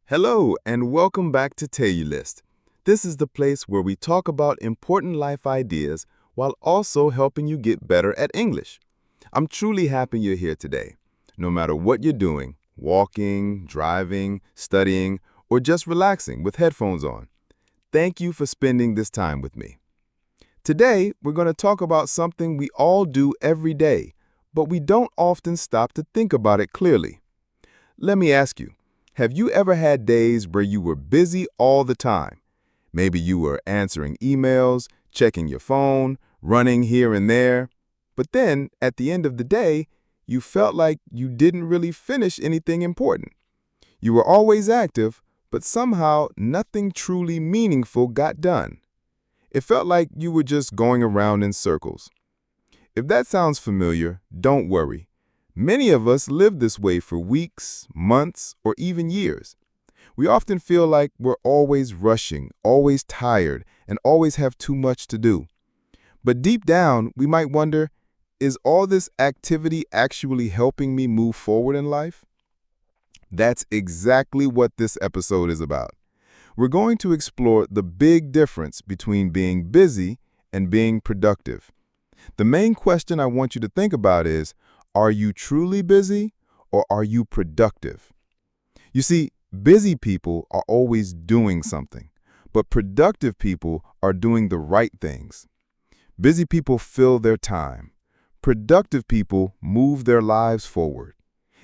Hello, and welcome back to TaouyList. This is the place where we talk about important life ideas while also helping you get better at English. I'm truly happy you're here today. No matter what you're doing, walking, driving, studying, or just relaxing with headphones on, thank you for spending this time with me. Today, we're going to talk about something we all do every day, but we don't often stop to think about it clearly. Let me ask you, have you ever had days where you were busy all the time? Maybe you were answering emails, checking your phone, running here and there. But then, at the end of the day, you felt like you didn't really finish anything important. You were always active, but somehow nothing truly meaningful got done. It felt like you were just going around in circles. If that sounds familiar, don't worry. Many of us live this way for weeks, months, or even years. We often feel like we're always rushing, always tired, and always have too much to do. But deep down, we might wonder, is all this activity actually helping me move forward in life? That's exactly what this episode is about. We're going to explore the big difference between being busy and being productive. The main question I want you to think about is, are you truly busy or are you productive? You see, busy people are always doing something, but productive people are doing the right things. Busy people fill their time. Productive people move their lives forward.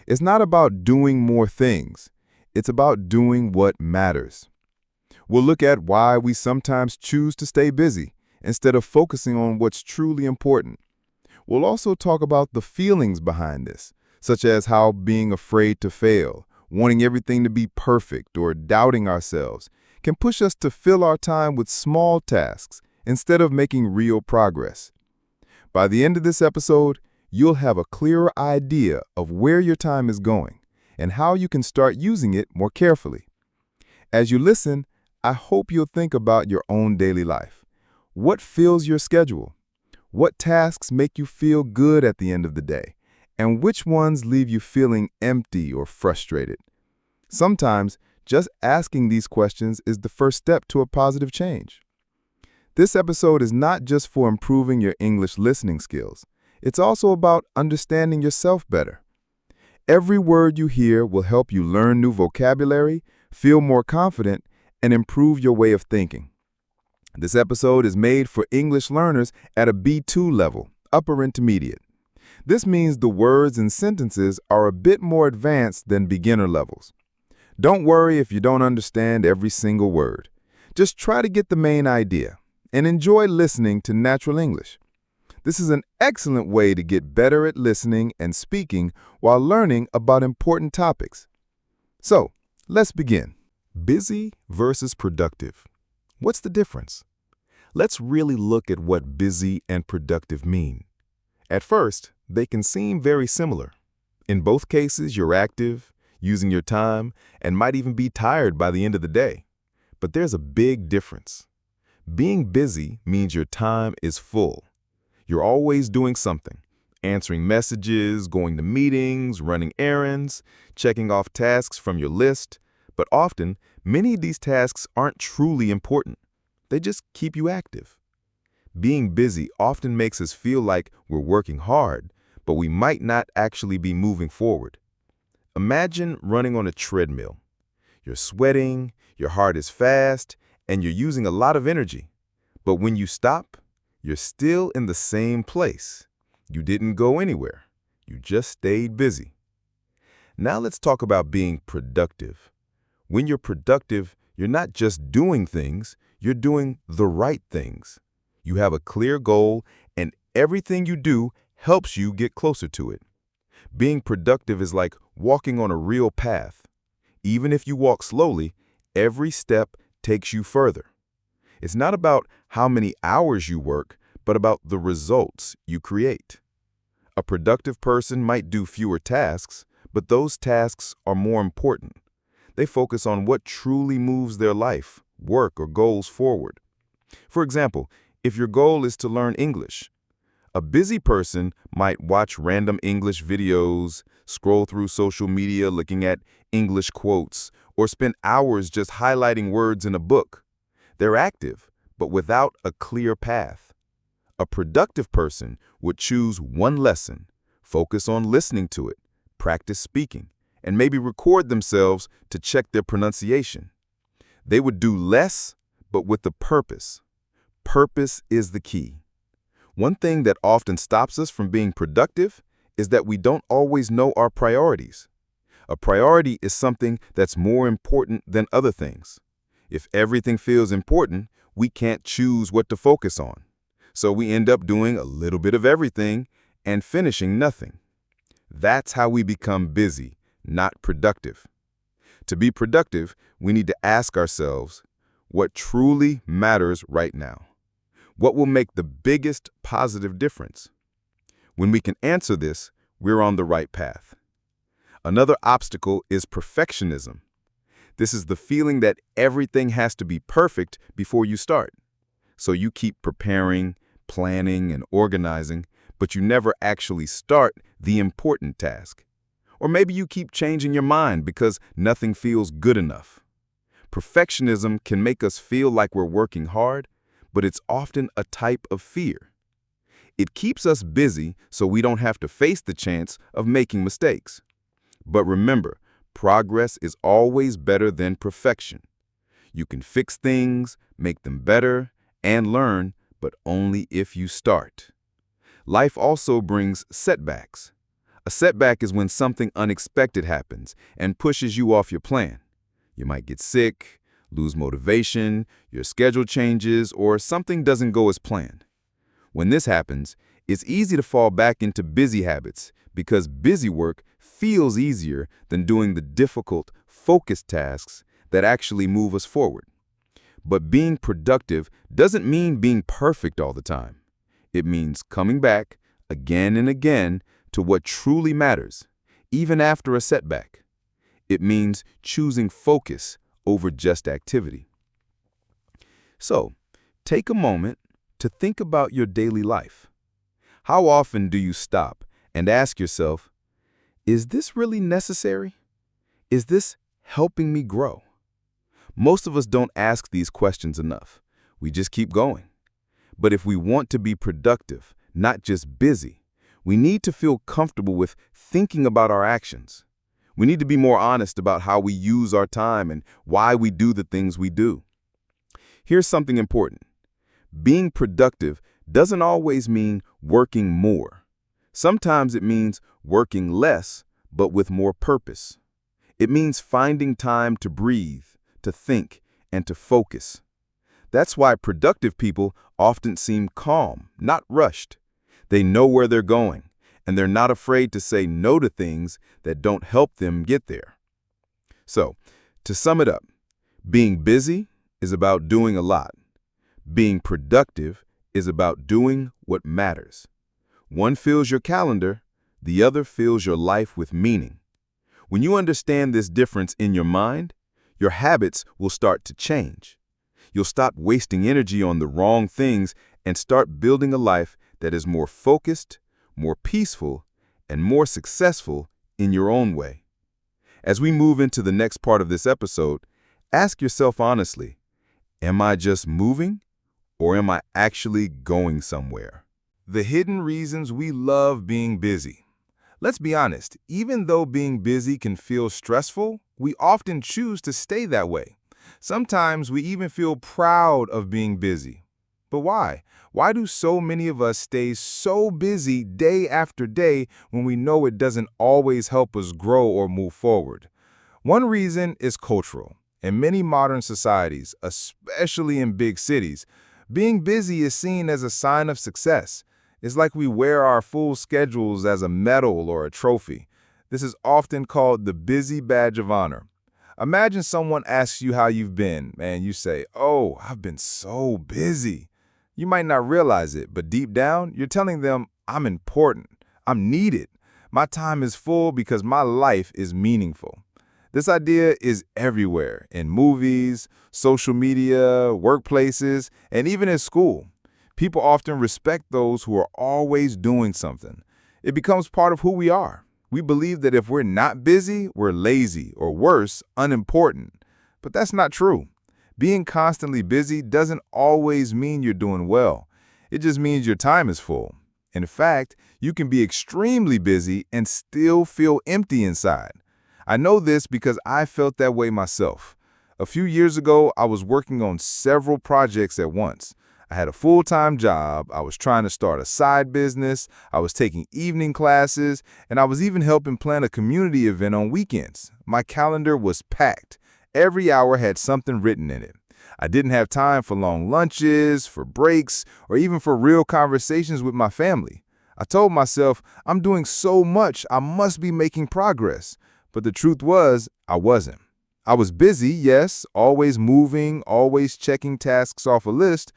It's not about doing more things. It's about doing what matters. We'll look at why we sometimes choose to stay busy instead of focusing on what's truly important. We'll also talk about the feelings behind this, such as how being afraid to fail, wanting everything to be perfect, or doubting ourselves can push us to fill our time with small tasks instead of making real progress. By the end of this episode, you'll have a clearer idea of where your time is going and how you can start using it more carefully. As you listen, I hope you'll think about your own daily life. What fills your schedule? What tasks make you feel good at the end of the day? And which ones leave you feeling empty or frustrated? Sometimes, just asking these questions is the first step to a positive change. This episode is not just for improving your English listening skills. It's also about understanding yourself better. Every word you hear will help you learn new vocabulary, feel more confident, and improve your way of thinking. This episode is made for English learners at a B2 level, upper intermediate. This means the words and sentences are a bit more advanced than beginner levels. Don't worry if you don't understand every single word. Just try to get the main idea and enjoy listening to natural English. This is an excellent way to get better at listening and speaking while learning about important topics. So, let's begin. Busy versus productive. What's the difference? Let's really look at what busy and productive mean. At first, they can seem very similar. In both cases, you're active, using your time, and might even be tired by the end of the day. But there's a big difference. Being busy means your time is full. You're always doing something, answering messages, going to meetings, running errands, checking off tasks from your list. But often, many of these tasks aren't truly important. They just keep you active. Being busy often makes us feel like we're working hard, but we might not actually be moving forward. Imagine running on a treadmill. You're sweating, your heart is fast, and you're using a lot of energy. But when you stop, you're still in the same place. You didn't go anywhere. You just stayed busy. Now let's talk about being productive. When you're productive, you're not just doing things, you're doing the right things. You have a clear goal, and everything you do helps you get closer to it. Being productive is like walking on a real path. Even if you walk slowly, every step takes you further. It's not about how many hours you work, but about the results you create. A productive person might do fewer tasks, but those tasks are more important. They focus on what truly moves their life, work, or goals forward. For example, if your goal is to learn English, a busy person might watch random English videos, scroll through social media looking at English quotes, or spend hours just highlighting words in a book. They're active, but without a clear path. A productive person would choose one lesson, focus on listening to it, practice speaking, and maybe record themselves to check their pronunciation. They would do less, but with a purpose. Purpose is the key. One thing that often stops us from being productive is that we don't always know our priorities. A priority is something that's more important than other things. If everything feels important, we can't choose what to focus on. So we end up doing a little bit of everything and finishing nothing. That's how we become busy, not productive. To be productive, we need to ask ourselves, what truly matters right now? What will make the biggest positive difference? When we can answer this, we're on the right path. Another obstacle is perfectionism. This is the feeling that everything has to be perfect before you start. So you keep preparing, planning, and organizing, but you never actually start the important task. Or maybe you keep changing your mind because nothing feels good enough. Perfectionism can make us feel like we're working hard, but it's often a type of fear. It keeps us busy so we don't have to face the chance of making mistakes. But remember, progress is always better than perfection. You can fix things, make them better, and learn, but only if you start. Life also brings setbacks. A setback is when something unexpected happens and pushes you off your plan. You might get sick, lose motivation, your schedule changes, or something doesn't go as planned. When this happens, it's easy to fall back into busy habits because busy work feels easier than doing the difficult, focused tasks that actually move us forward. But being productive doesn't mean being perfect all the time. It means coming back again and again to what truly matters, even after a setback. It means choosing focus over just activity. So, take a moment to think about your daily life. How often do you stop and ask yourself, is this really necessary? Is this helping me grow? Most of us don't ask these questions enough. We just keep going. But if we want to be productive, not just busy, we need to feel comfortable with thinking about our actions. We need to be more honest about how we use our time and why we do the things we do. Here's something important. Being productive doesn't always mean working more. Sometimes it means working less, but with more purpose. It means finding time to breathe, to think, and to focus. That's why productive people often seem calm, not rushed. They know where they're going, and they're not afraid to say no to things that don't help them get there. So, to sum it up, being busy is about doing a lot. Being productive is about doing what matters. One fills your calendar, the other fills your life with meaning. When you understand this difference in your mind, your habits will start to change. You'll stop wasting energy on the wrong things and start building a life that is more focused, more peaceful, and more successful in your own way. As we move into the next part of this episode, ask yourself honestly, am I just moving or am I actually going somewhere? The hidden reasons we love being busy. Let's be honest, even though being busy can feel stressful, we often choose to stay that way. Sometimes we even feel proud of being busy. But why? Why do so many of us stay so busy day after day when we know it doesn't always help us grow or move forward? One reason is cultural. In many modern societies, especially in big cities, being busy is seen as a sign of success. It's like we wear our full schedules as a medal or a trophy. This is often called the busy badge of honor. Imagine someone asks you how you've been, and you say, "Oh, I've been so busy." You might not realize it, but deep down, you're telling them, "I'm important. I'm needed. My time is full because my life is meaningful." This idea is everywhere, in movies, social media, workplaces, and even in school. People often respect those who are always doing something. It becomes part of who we are. We believe that if we're not busy, we're lazy, or worse, unimportant. But that's not true. Being constantly busy doesn't always mean you're doing well. It just means your time is full. In fact, you can be extremely busy and still feel empty inside. I know this because I felt that way myself. A few years ago, I was working on several projects at once. I had a full-time job, I was trying to start a side business, I was taking evening classes, and I was even helping plan a community event on weekends. My calendar was packed. Every hour had something written in it. I didn't have time for long lunches, for breaks, or even for real conversations with my family. I told myself, I'm doing so much, I must be making progress. But the truth was, I wasn't. I was busy, yes, always moving, always checking tasks off a list,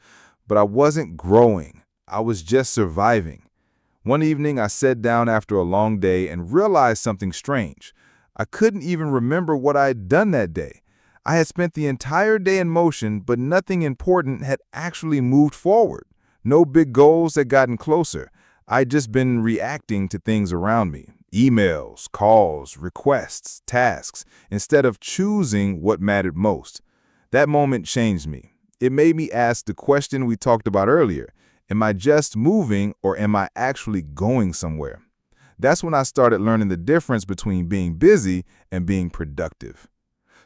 but I wasn't growing. I was just surviving. One evening, I sat down after a long day and realized something strange. I couldn't even remember what I had done that day. I had spent the entire day in motion, but nothing important had actually moved forward. No big goals had gotten closer. I'd just been reacting to things around me. Emails, calls, requests, tasks, instead of choosing what mattered most. That moment changed me. It made me ask the question we talked about earlier. Am I just moving or am I actually going somewhere? That's when I started learning the difference between being busy and being productive.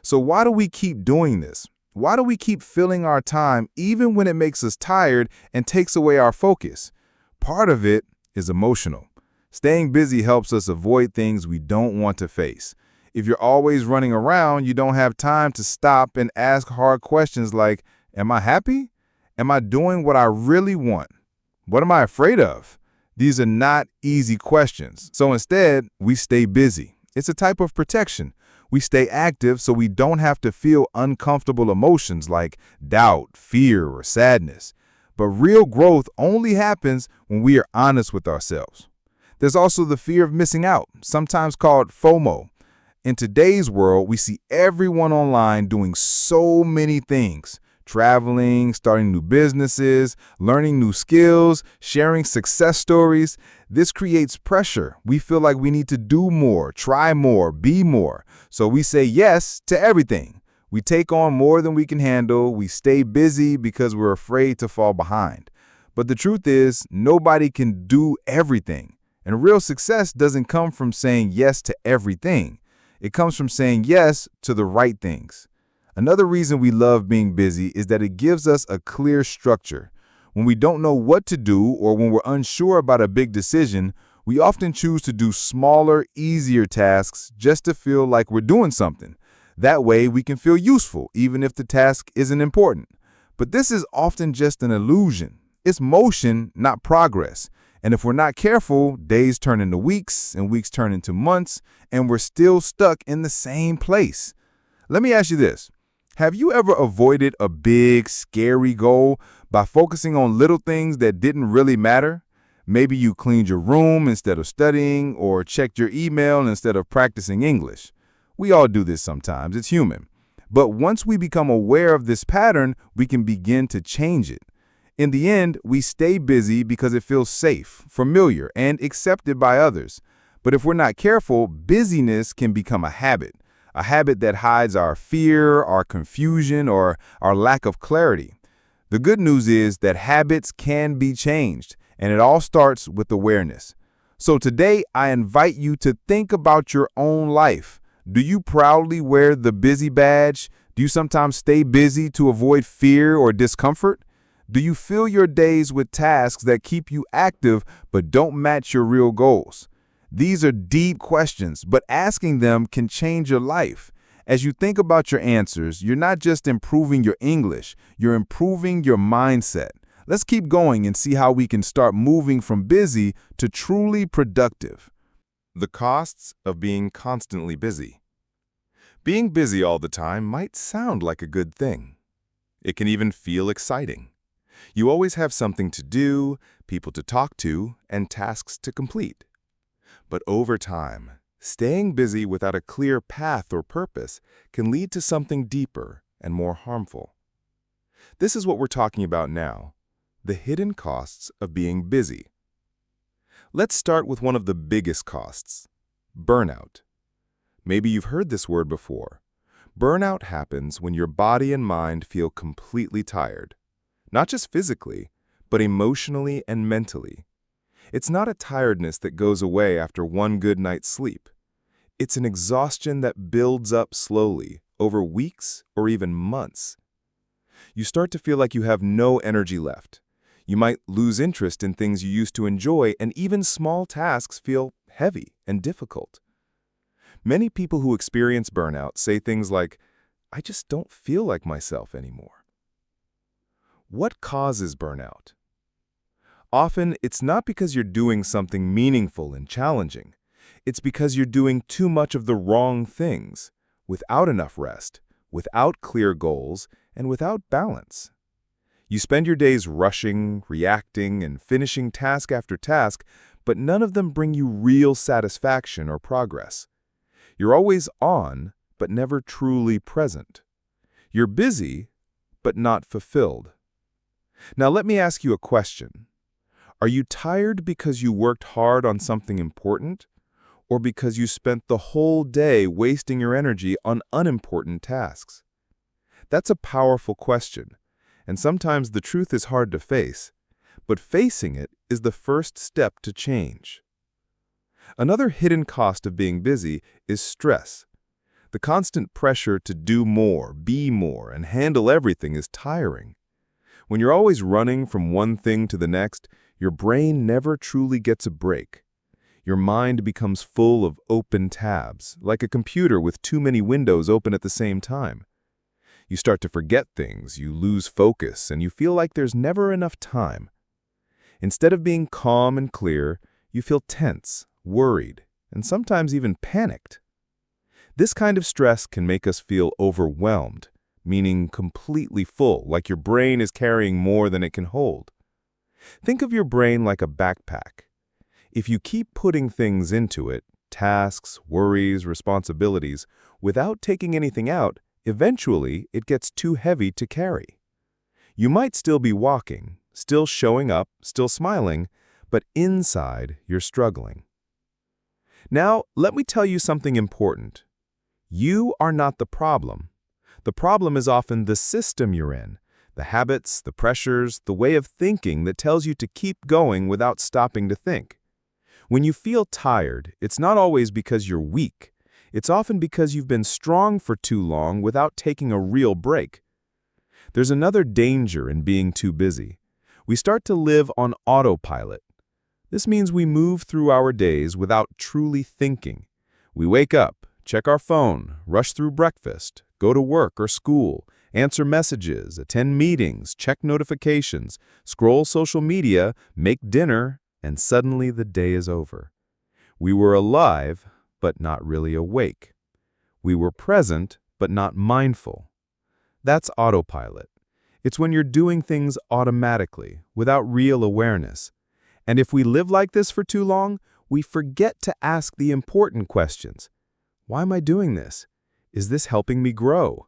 So why do we keep doing this? Why do we keep filling our time even when it makes us tired and takes away our focus? Part of it is emotional. Staying busy helps us avoid things we don't want to face. If you're always running around, you don't have time to stop and ask hard questions like, am I happy? Am I doing what I really want? What am I afraid of? These are not easy questions. So instead, we stay busy. It's a type of protection. We stay active so we don't have to feel uncomfortable emotions like doubt, fear, or sadness. But real growth only happens when we are honest with ourselves. There's also the fear of missing out, sometimes called FOMO. In today's world, we see everyone online doing so many things. Traveling, starting new businesses, learning new skills, sharing success stories. This creates pressure. We feel like we need to do more, try more, be more. So we say yes to everything. We take on more than we can handle. We stay busy because we're afraid to fall behind. But the truth is, nobody can do everything. And real success doesn't come from saying yes to everything. It comes from saying yes to the right things. Another reason we love being busy is that it gives us a clear structure. When we don't know what to do or when we're unsure about a big decision, we often choose to do smaller, easier tasks just to feel like we're doing something. That way, we can feel useful, even if the task isn't important. But this is often just an illusion. It's motion, not progress. And if we're not careful, days turn into weeks, and weeks turn into months, and we're still stuck in the same place. Let me ask you this. Have you ever avoided a big, scary goal by focusing on little things that didn't really matter? Maybe you cleaned your room instead of studying or checked your email instead of practicing English. We all do this sometimes. It's human. But once we become aware of this pattern, we can begin to change it. In the end, we stay busy because it feels safe, familiar, and accepted by others. But if we're not careful, busyness can become a habit that hides our fear, our confusion, or our lack of clarity. The good news is that habits can be changed, and it all starts with awareness. So today, I invite you to think about your own life. Do you proudly wear the busy badge? Do you sometimes stay busy to avoid fear or discomfort? Do you fill your days with tasks that keep you active but don't match your real goals? These are deep questions, but asking them can change your life. As you think about your answers, you're not just improving your English, you're improving your mindset. Let's keep going and see how we can start moving from busy to truly productive. The costs of being constantly busy. Being busy all the time might sound like a good thing. It can even feel exciting. You always have something to do, people to talk to, and tasks to complete. But over time, staying busy without a clear path or purpose can lead to something deeper and more harmful. This is what we're talking about now, the hidden costs of being busy. Let's start with one of the biggest costs, Burnout. Maybe you've heard this word before. Burnout happens when your body and mind feel completely tired. Not just physically, but emotionally and mentally. It's not a tiredness that goes away after one good night's sleep. It's an exhaustion that builds up slowly, over weeks or even months. You start to feel like you have no energy left. You might lose interest in things you used to enjoy, and even small tasks feel heavy and difficult. Many people who experience burnout say things like, "I just don't feel like myself anymore." What causes burnout? Often, it's not because you're doing something meaningful and challenging. It's because you're doing too much of the wrong things, without enough rest, without clear goals, and without balance. You spend your days rushing, reacting, and finishing task after task, but none of them bring you real satisfaction or progress. You're always on, but never truly present. You're busy, but not fulfilled. Now let me ask you a question. Are you tired because you worked hard on something important, or because you spent the whole day wasting your energy on unimportant tasks? That's a powerful question, and sometimes the truth is hard to face, but facing it is the first step to change. Another hidden cost of being busy is stress. The constant pressure to do more, be more, and handle everything is tiring. When you're always running from one thing to the next, your brain never truly gets a break. Your mind becomes full of open tabs, like a computer with too many windows open at the same time. You start to forget things, you lose focus, and you feel like there's never enough time. Instead of being calm and clear, you feel tense, worried, and sometimes even panicked. This kind of stress can make us feel overwhelmed, meaning completely full, like your brain is carrying more than it can hold. Think of your brain like a backpack. If you keep putting things into it, tasks, worries, responsibilities, without taking anything out, eventually it gets too heavy to carry. You might still be walking, still showing up, still smiling, but inside you're struggling. Now, let me tell you something important. You are not the problem. The problem is often the system you're in, the habits, the pressures, the way of thinking that tells you to keep going without stopping to think. When you feel tired, it's not always because you're weak. It's often because you've been strong for too long without taking a real break. There's another danger in being too busy. We start to live on autopilot. This means we move through our days without truly thinking. We wake up, check our phone, rush through breakfast, go to work or school, answer messages, attend meetings, check notifications, scroll social media, make dinner, and suddenly the day is over. We were alive, but not really awake. We were present, but not mindful. That's autopilot. It's when you're doing things automatically, without real awareness. And if we live like this for too long, we forget to ask the important questions. Why am I doing this? Is this helping me grow?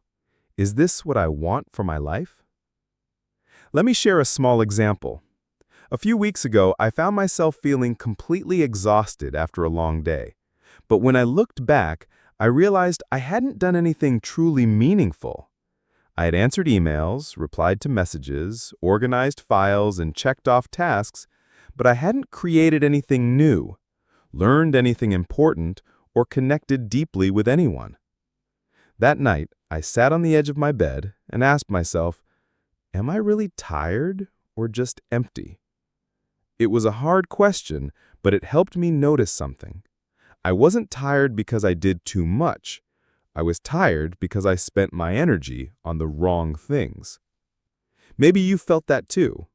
Is this what I want for my life? Let me share a small example. A few weeks ago, I found myself feeling completely exhausted after a long day. But when I looked back, I realized I hadn't done anything truly meaningful. I had answered emails, replied to messages, organized files, and checked off tasks, but I hadn't created anything new, learned anything important, or connected deeply with anyone. That night, I sat on the edge of my bed and asked myself, am I really tired or just empty? It was a hard question, but it helped me notice something. I wasn't tired because I did too much. I was tired because I spent my energy on the wrong things. Maybe you felt that too.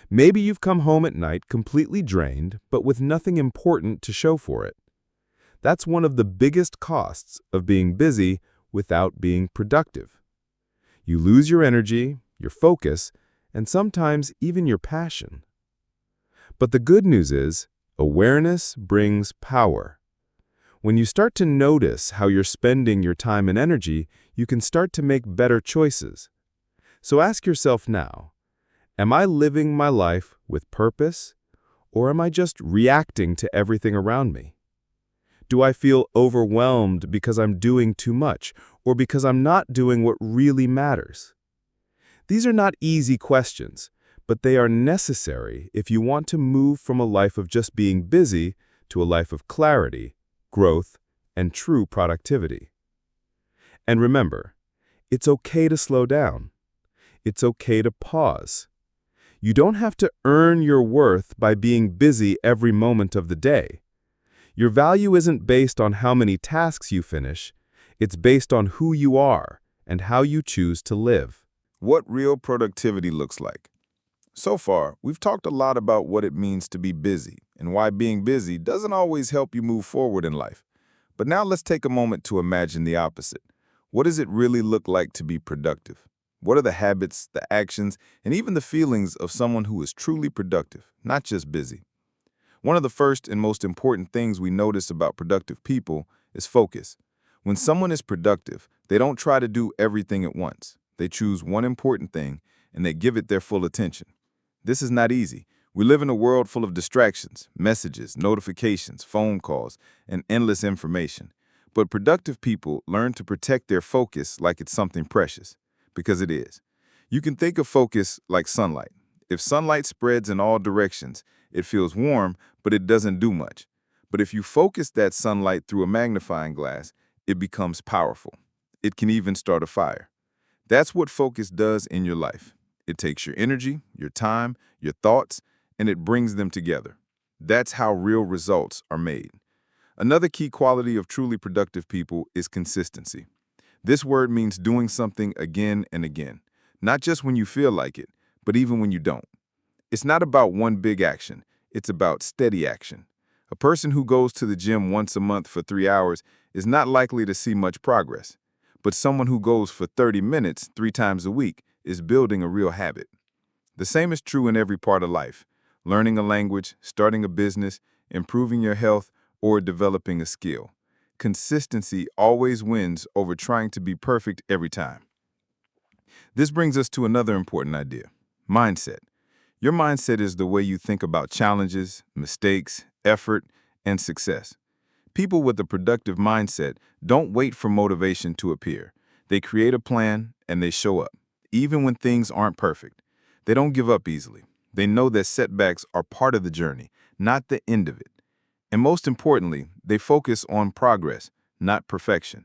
Maybe you've come home at night completely drained, but with nothing important to show for it. That's one of the biggest costs of being busy without being productive. You lose your energy, your focus, and sometimes even your passion. But the good news is, awareness brings power. When you start to notice how you're spending your time and energy, you can start to make better choices. So ask yourself now, am I living my life with purpose, or am I just reacting to everything around me? Do I feel overwhelmed because I'm doing too much, or because I'm not doing what really matters? These are not easy questions, but they are necessary if you want to move from a life of just being busy to a life of clarity, growth, and true productivity. And remember, it's okay to slow down. It's okay to pause. You don't have to earn your worth by being busy every moment of the day. Your value isn't based on how many tasks you finish. It's based on who you are and how you choose to live. What real productivity looks like. So far, we've talked a lot about what it means to be busy and why being busy doesn't always help you move forward in life. But now let's take a moment to imagine the opposite. What does it really look like to be productive? What are the habits, the actions, and even the feelings of someone who is truly productive, not just busy? One of the first and most important things we notice about productive people is focus. When someone is productive, they don't try to do everything at once. They choose one important thing and they give it their full attention. This is not easy. We live in a world full of distractions, messages, notifications, phone calls, and endless information. But productive people learn to protect their focus like it's something precious, because it is. You can think of focus like sunlight. If sunlight spreads in all directions, it feels warm, but it doesn't do much. But if you focus that sunlight through a magnifying glass, it becomes powerful. It can even start a fire. That's what focus does in your life. It takes your energy, your time, your thoughts, and it brings them together. That's how real results are made. Another key quality of truly productive people is consistency. This word means doing something again and again, not just when you feel like it, but even when you don't. It's not about one big action, it's about steady action. A person who goes to the gym once a month for 3 hours is not likely to see much progress, but someone who goes for 30 minutes 3 times a week is building a real habit. The same is true in every part of life: learning a language, starting a business, improving your health, or developing a skill. Consistency always wins over trying to be perfect every time. This brings us to another important idea: mindset. Your mindset is the way you think about challenges, mistakes, effort, and success. People with a productive mindset don't wait for motivation to appear. They create a plan and they show up, even when things aren't perfect. They don't give up easily. They know that setbacks are part of the journey, not the end of it. And most importantly, they focus on progress, not perfection.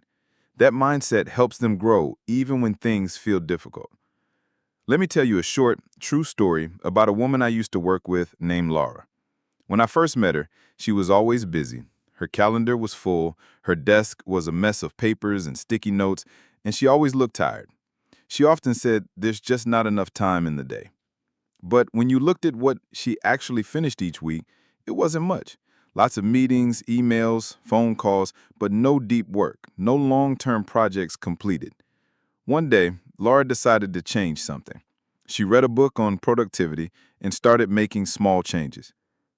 That mindset helps them grow even when things feel difficult. Let me tell you a short, true story about a woman I used to work with named Laura. When I first met her, she was always busy. Her calendar was full, her desk was a mess of papers and sticky notes, and she always looked tired. She often said there's just not enough time in the day. But when you looked at what she actually finished each week, it wasn't much. Lots of meetings, emails, phone calls, but no deep work, no long-term projects completed. One day, Laura decided to change something. She read a book on productivity and started making small changes.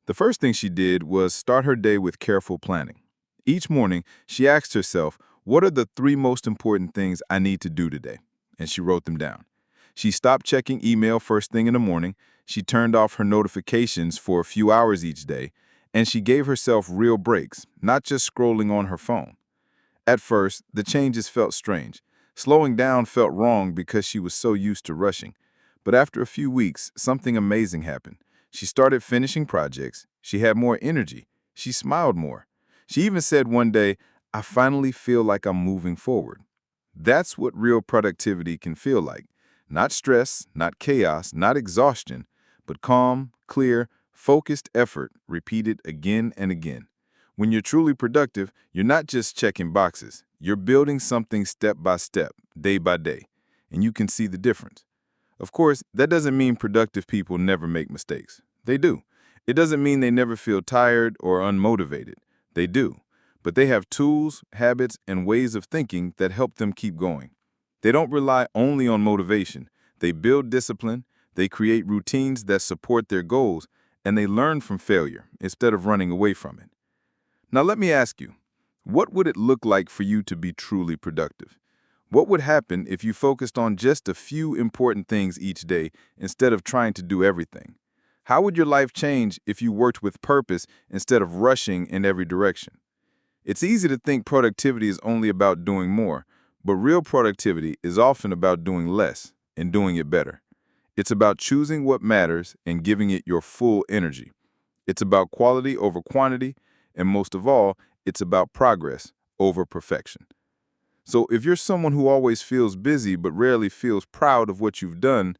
The first thing she did was start her day with careful planning. Each morning, she asked herself, what are the 3 most important things I need to do today? And she wrote them down. She stopped checking email first thing in the morning, she turned off her notifications for a few hours each day, and she gave herself real breaks, not just scrolling on her phone. At first, the changes felt strange. Slowing down felt wrong because she was so used to rushing. But after a few weeks, something amazing happened. She started finishing projects, she had more energy, she smiled more. She even said one day, I finally feel like I'm moving forward. That's what real productivity can feel like. Not stress, not chaos, not exhaustion, but calm, clear, focused effort repeated again and again. When you're truly productive, you're not just checking boxes. You're building something step by step, day by day, and you can see the difference. Of course, that doesn't mean productive people never make mistakes. They do. It doesn't mean they never feel tired or unmotivated. They do. But they have tools, habits, and ways of thinking that help them keep going. They don't rely only on motivation. They build discipline, they create routines that support their goals, and they learn from failure instead of running away from it. Now let me ask you, what would it look like for you to be truly productive? What would happen if you focused on just a few important things each day instead of trying to do everything? How would your life change if you worked with purpose instead of rushing in every direction? It's easy to think productivity is only about doing more, but real productivity is often about doing less and doing it better. It's about choosing what matters and giving it your full energy. It's about quality over quantity, and most of all, it's about progress over perfection. So if you're someone who always feels busy but rarely feels proud of what you've done,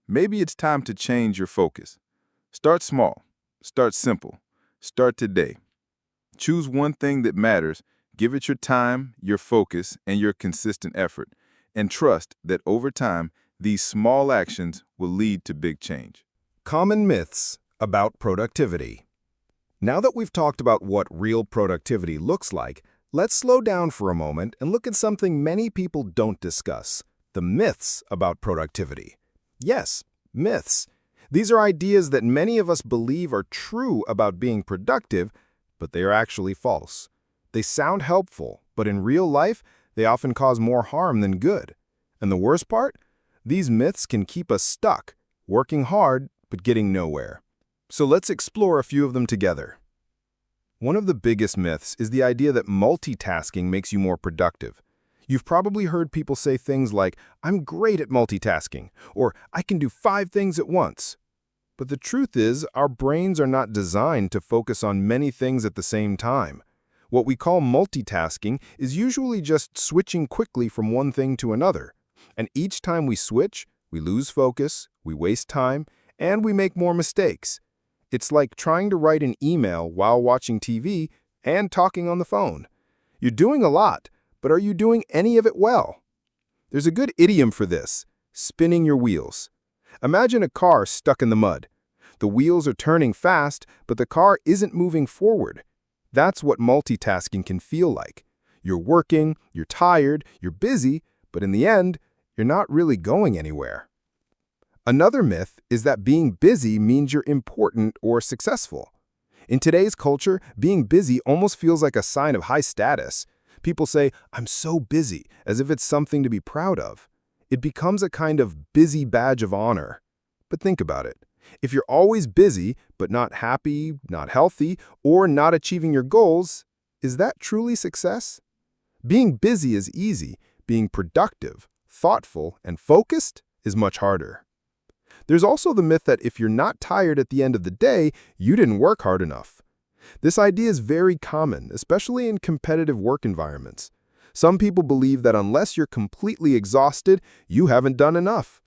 maybe it's time to change your focus. Start small. Start simple. Start today. Choose one thing that matters, give it your time, your focus, and your consistent effort, and trust that over time, these small actions will lead to big change. Common myths about productivity. Now that we've talked about what real productivity looks like, let's slow down for a moment and look at something many people don't discuss: the myths about productivity. Yes, myths. These are ideas that many of us believe are true about being productive, but they are actually false. They sound helpful, but in real life, they often cause more harm than good. And the worst part? These myths can keep us stuck, working hard, but getting nowhere. So let's explore a few of them together. One of the biggest myths is the idea that multitasking makes you more productive. You've probably heard people say things like, "I'm great at multitasking," or "I can do 5 things at once." But the truth is, our brains are not designed to focus on many things at the same time. What we call multitasking is usually just switching quickly from one thing to another. And each time we switch, we lose focus, we waste time, and we make more mistakes. It's like trying to write an email while watching TV and talking on the phone. You're doing a lot, but are you doing any of it well? There's a good idiom for this: spinning your wheels. Imagine a car stuck in the mud. The wheels are turning fast, but the car isn't moving forward. That's what multitasking can feel like. You're working, you're tired, you're busy, but in the end, you're not really going anywhere. Another myth is that being busy means you're important or successful. In today's culture, being busy almost feels like a sign of high status. People say, "I'm so busy," as if it's something to be proud of. It becomes a kind of busy badge of honor. But think about it. If you're always busy, but not happy, not healthy, or not achieving your goals, is that truly success? Being busy is easy. Being productive, thoughtful, and focused is much harder. There's also the myth that if you're not tired at the end of the day, you didn't work hard enough. This idea is very common, especially in competitive work environments. Some people believe that unless you're completely exhausted, you haven't done enough.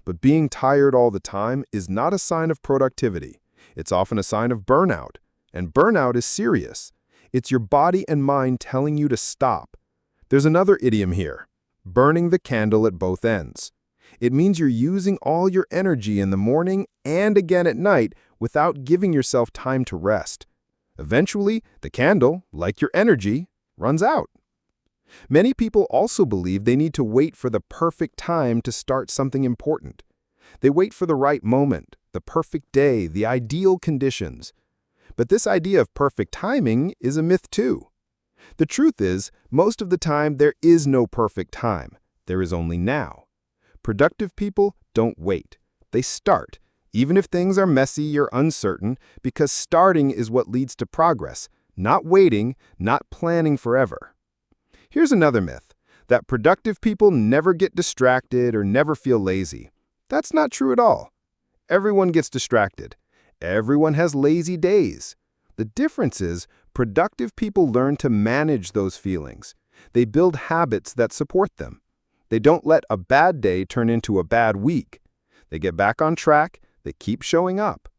But being tired all the time is not a sign of productivity. It's often a sign of burnout. And burnout is serious. It's your body and mind telling you to stop. There's another idiom here: burning the candle at both ends. It means you're using all your energy in the morning and again at night without giving yourself time to rest. Eventually, the candle, like your energy, runs out. Many people also believe they need to wait for the perfect time to start something important. They wait for the right moment, the perfect day, the ideal conditions. But this idea of perfect timing is a myth too. The truth is, most of the time there is no perfect time. There is only now. Productive people don't wait. They start, even if things are messy or uncertain, because starting is what leads to progress, not waiting, not planning forever. Here's another myth: that productive people never get distracted or never feel lazy. That's not true at all. Everyone gets distracted. Everyone has lazy days. The difference is, productive people learn to manage those feelings. They build habits that support them. They don't let a bad day turn into a bad week. They get back on track. They keep showing up.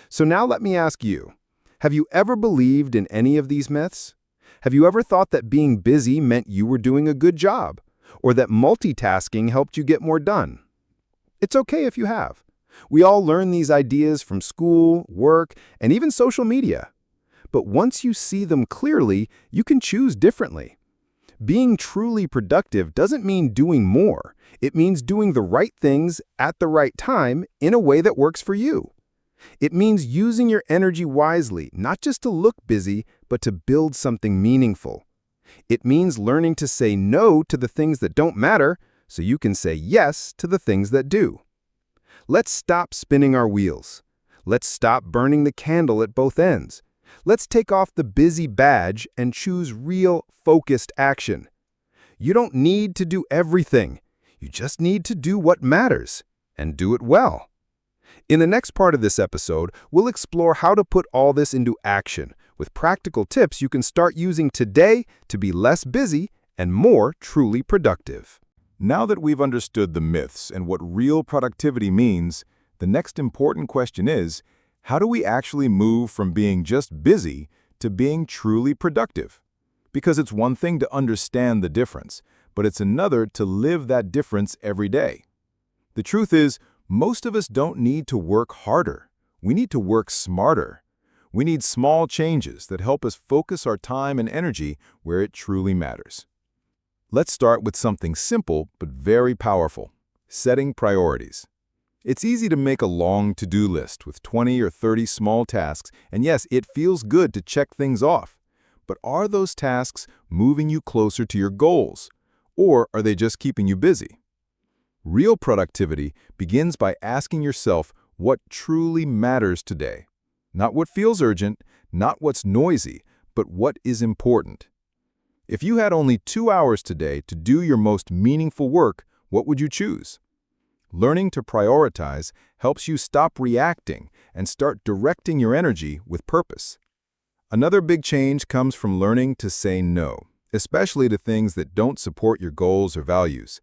So now let me ask you, have you ever believed in any of these myths? Have you ever thought that being busy meant you were doing a good job, or that multitasking helped you get more done? It's okay if you have. We all learn these ideas from school, work, and even social media. But once you see them clearly, you can choose differently. Being truly productive doesn't mean doing more. It means doing the right things at the right time in a way that works for you. It means using your energy wisely, not just to look busy, but to build something meaningful. It means learning to say no to the things that don't matter so you can say yes to the things that do. Let's stop spinning our wheels. Let's stop burning the candle at both ends. Let's take off the busy badge and choose real, focused action. You don't need to do everything. You just need to do what matters, and do it well. In the next part of this episode, we'll explore how to put all this into action with practical tips you can start using today to be less busy and more truly productive. Now that we've understood the myths and what real productivity means, the next important question is, how do we actually move from being just busy to being truly productive? Because it's one thing to understand the difference, but it's another to live that difference every day. The truth is, most of us don't need to work harder. We need to work smarter. We need small changes that help us focus our time and energy where it truly matters. Let's start with something simple but very powerful: setting priorities. It's easy to make a long to-do list with 20 or 30 small tasks, and yes, it feels good to check things off. But are those tasks moving you closer to your goals, or are they just keeping you busy? Real productivity begins by asking yourself what truly matters today. Not what feels urgent, not what's noisy, but what is important. If you had only 2 hours today to do your most meaningful work, what would you choose? Learning to prioritize helps you stop reacting and start directing your energy with purpose. Another big change comes from learning to say no, especially to things that don't support your goals or values.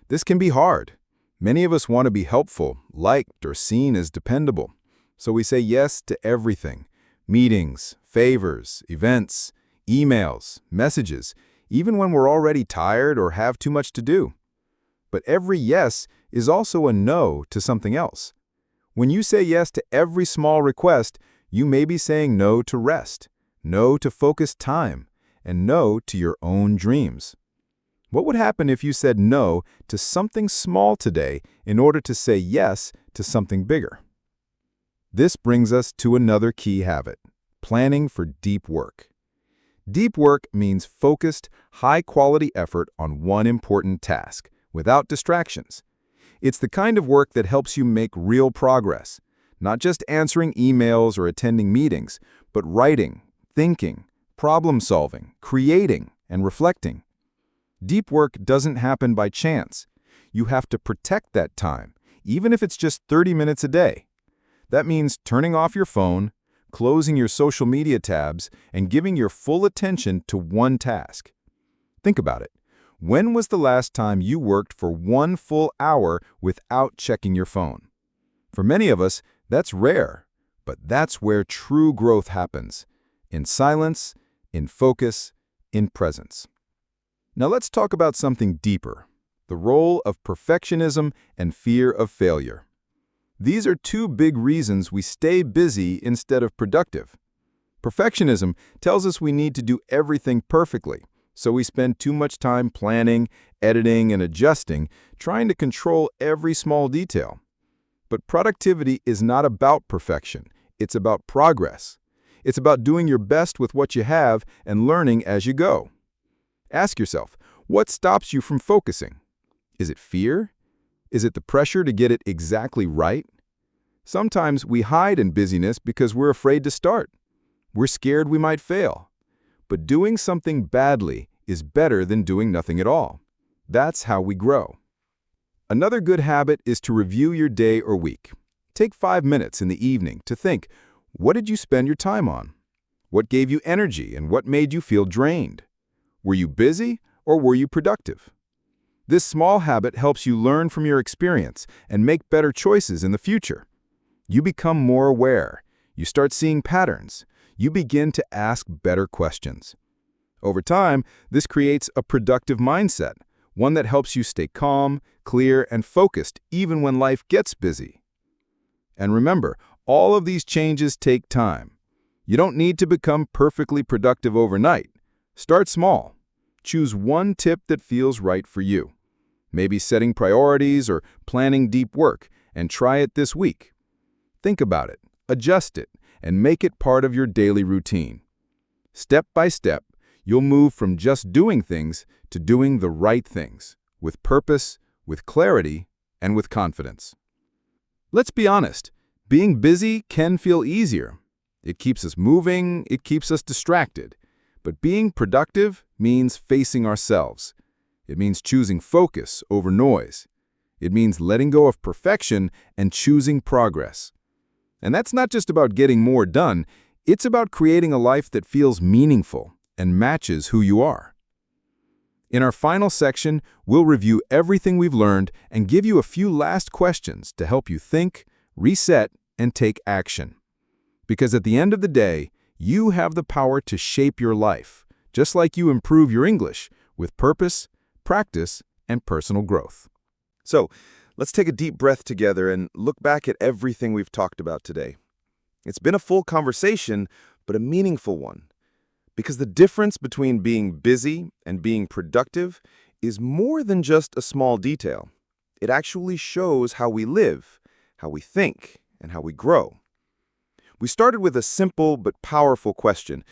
This can be hard. Many of us want to be helpful, liked, or seen as dependable. So we say yes to everything: meetings, favors, events, emails, messages, even when we're already tired or have too much to do. But every yes is also a no to something else. When you say yes to every small request, you may be saying no to rest, no to focused time, and no to your own dreams. What would happen if you said no to something small today in order to say yes to something bigger? This brings us to another key habit: planning for deep work. Deep work means focused, high-quality effort on one important task, without distractions. It's the kind of work that helps you make real progress, not just answering emails or attending meetings, but writing, thinking, problem-solving, creating, and reflecting. Deep work doesn't happen by chance. You have to protect that time, even if it's just 30 minutes a day. That means turning off your phone, closing your social media tabs, and giving your full attention to one task. Think about it. When was the last time you worked for 1 full hour without checking your phone? For many of us, that's rare, but that's where true growth happens: in silence, in focus, in presence. Now let's talk about something deeper: the role of perfectionism and fear of failure. These are two big reasons we stay busy instead of productive. Perfectionism tells us we need to do everything perfectly, so we spend too much time planning, editing, and adjusting, trying to control every small detail. But productivity is not about perfection. It's about progress. It's about doing your best with what you have and learning as you go. Ask yourself, what stops you from focusing? Is it fear? Is it the pressure to get it exactly right? Sometimes we hide in busyness because we're afraid to start. We're scared we might fail. But doing something badly is better than doing nothing at all. That's how we grow. Another good habit is to review your day or week. Take 5 minutes in the evening to think, what did you spend your time on? What gave you energy and what made you feel drained? Were you busy or were you productive? This small habit helps you learn from your experience and make better choices in the future. You become more aware. You start seeing patterns. You begin to ask better questions. Over time, this creates a productive mindset, one that helps you stay calm, clear, and focused even when life gets busy. And remember, all of these changes take time. You don't need to become perfectly productive overnight. Start small. Choose one tip that feels right for you. Maybe setting priorities or planning deep work, and try it this week. Think about it, adjust it, and make it part of your daily routine. Step by step, you'll move from just doing things to doing the right things, with purpose, with clarity, and with confidence. Let's be honest, being busy can feel easier. It keeps us moving, it keeps us distracted. But being productive means facing ourselves. It means choosing focus over noise. It means letting go of perfection and choosing progress. And that's not just about getting more done, it's about creating a life that feels meaningful and matches who you are. In our final section, we'll review everything we've learned and give you a few last questions to help you think, reset, and take action. Because at the end of the day, you have the power to shape your life, just like you improve your English with purpose, practice, and personal growth. So, let's take a deep breath together and look back at everything we've talked about today. It's been a full conversation, but a meaningful one. Because the difference between being busy and being productive is more than just a small detail. It actually shows how we live, how we think, and how we grow. We started with a simple but powerful question.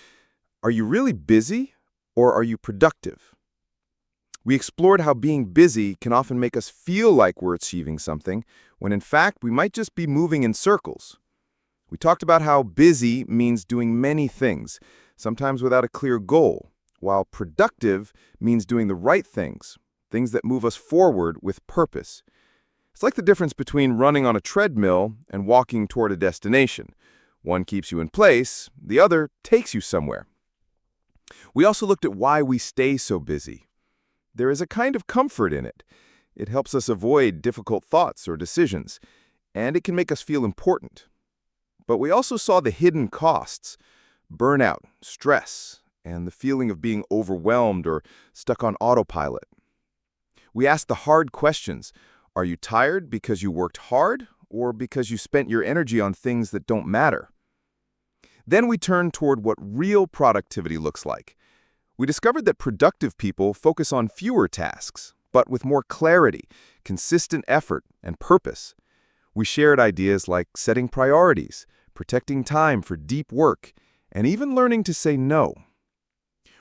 Are you really busy, or are you productive? We explored how being busy can often make us feel like we're achieving something, when in fact we might just be moving in circles. We talked about how busy means doing many things, sometimes without a clear goal, while productive means doing the right things, things that move us forward with purpose. It's like the difference between running on a treadmill and walking toward a destination. One keeps you in place, the other takes you somewhere. We also looked at why we stay so busy. There is a kind of comfort in it. It helps us avoid difficult thoughts or decisions, and it can make us feel important. But we also saw the hidden costs: burnout, stress, and the feeling of being overwhelmed or stuck on autopilot. We asked the hard questions. Are you tired because you worked hard, or because you spent your energy on things that don't matter? Then we turned toward what real productivity looks like. We discovered that productive people focus on fewer tasks, but with more clarity, consistent effort, and purpose. We shared ideas like setting priorities, protecting time for deep work, and even learning to say no.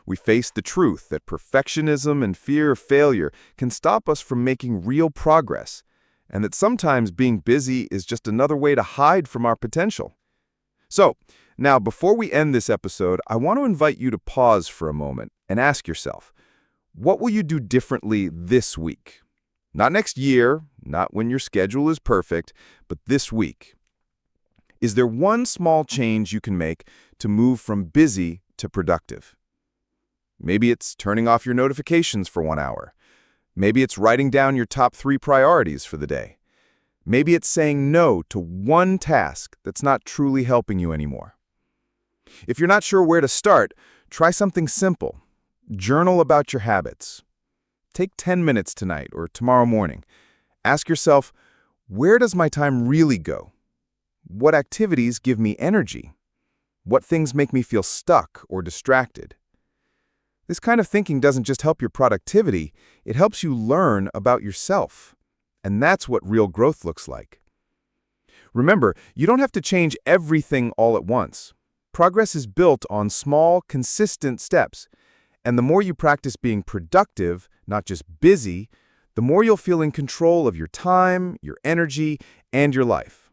We faced the truth that perfectionism and fear of failure can stop us from making real progress, and that sometimes being busy is just another way to hide from our potential. So, now before we end this episode, I want to invite you to pause for a moment and ask yourself, what will you do differently this week? Not next year, not when your schedule is perfect, but this week. Is there one small change you can make to move from busy to productive? Maybe it's turning off your notifications for 1 hour. Maybe it's writing down your top 3 priorities for the day. Maybe it's saying no to one task that's not truly helping you anymore. If you're not sure where to start, try something simple. Journal about your habits. Take 10 minutes tonight or tomorrow morning. Ask yourself, where does my time really go? What activities give me energy? What things make me feel stuck or distracted? This kind of thinking doesn't just help your productivity, it helps you learn about yourself. And that's what real growth looks like. Remember, you don't have to change everything all at once. Progress is built on small, consistent steps. And the more you practice being productive, not just busy, the more you'll feel in control of your time, your energy, and your life.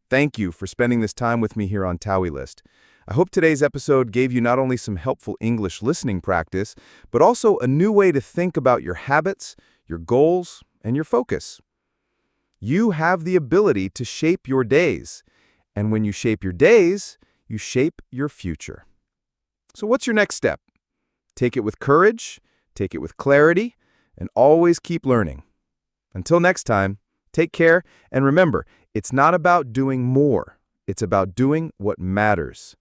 Thank you for spending this time with me here on TaouyList. I hope today's episode gave you not only some helpful English listening practice, but also a new way to think about your habits, your goals, and your focus. You have the ability to shape your days. And when you shape your days, you shape your future. So what's your next step? Take it with courage, take it with clarity, and always keep learning. Until next time, take care, and remember, it's not about doing more. It's about doing what matters.